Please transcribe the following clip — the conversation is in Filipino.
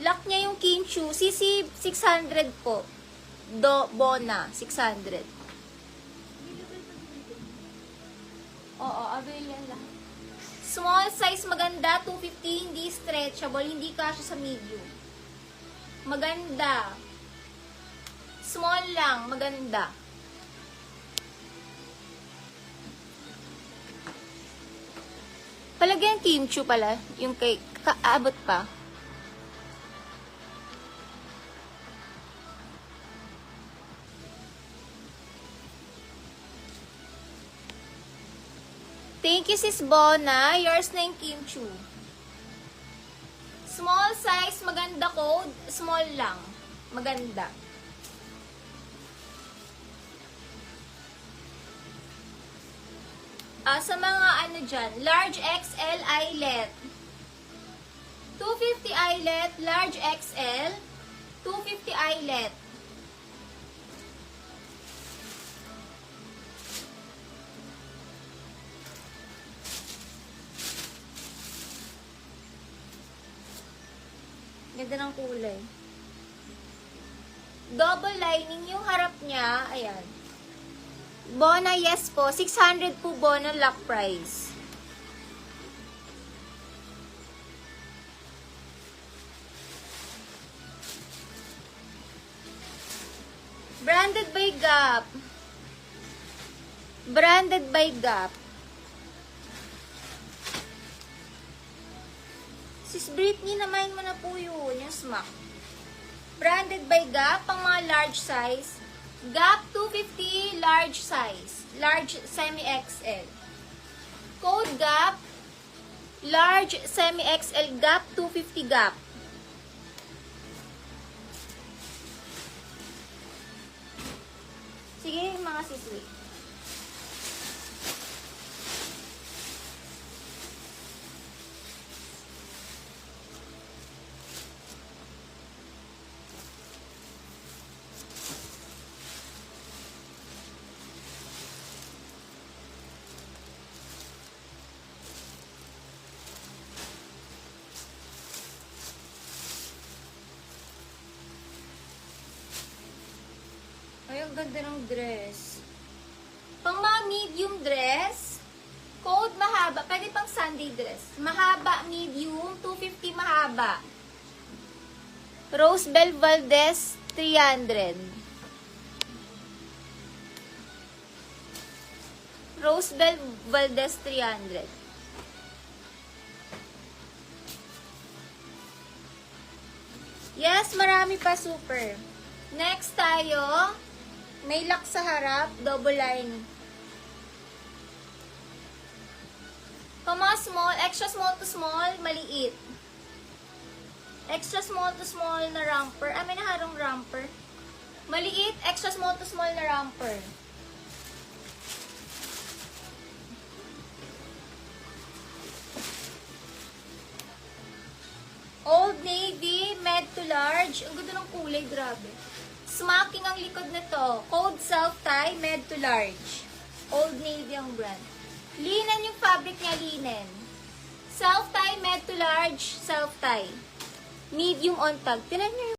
Lock niya yung Kinchu. CC 600 po. Bona, 600. Oo, avail yan lahat. Small size maganda, 250, hindi stretchable, hindi kasya sa medium. Maganda. Small lang, maganda. Palagyan Kinchu pala, yung kay kaabot pa. Thank you, Sis Bona. Yours na yung Kinchu. Small size, maganda code. Small lang. Maganda. Sa mga ano dyan, large XL eyelet. 250 eyelet, large XL. 250 eyelet. Ganda ng kulay. Double lining yung harap niya. Ayan. Bona, yes po. 600 po Bona lock price. Branded by Gap. Branded by Gap. Sis Britney, namain mo na po yun, yung smack. Branded by Gap, pang mga large size. Gap 250, large size. Large semi-XL. Code Gap, large semi-XL, Gap 250 Gap. Sige, mga siswi. Ay, ang ganda ng dress. Pang mga medium dress, code mahaba. Pwede pang Sunday dress. Mahaba, medium, 250 mahaba. Rosebel Valdez, 300. Rosebel Valdez, 300. Yes, marami pa, super. Next tayo, may lock sa harap, double line. Pang mga small, extra small to small, maliit. Extra small to small na romper. May naharong romper. Maliit, extra small to small na romper. Old Navy, med to large. Ang ganda ng kulay, grabe. Smacking ang likod nito. Code self-tie, med to large. Old Navy ang brand. Linen yung fabric niya, linen. Self-tie, med to large, self-tie. Medium on tag. Tinan nyo yung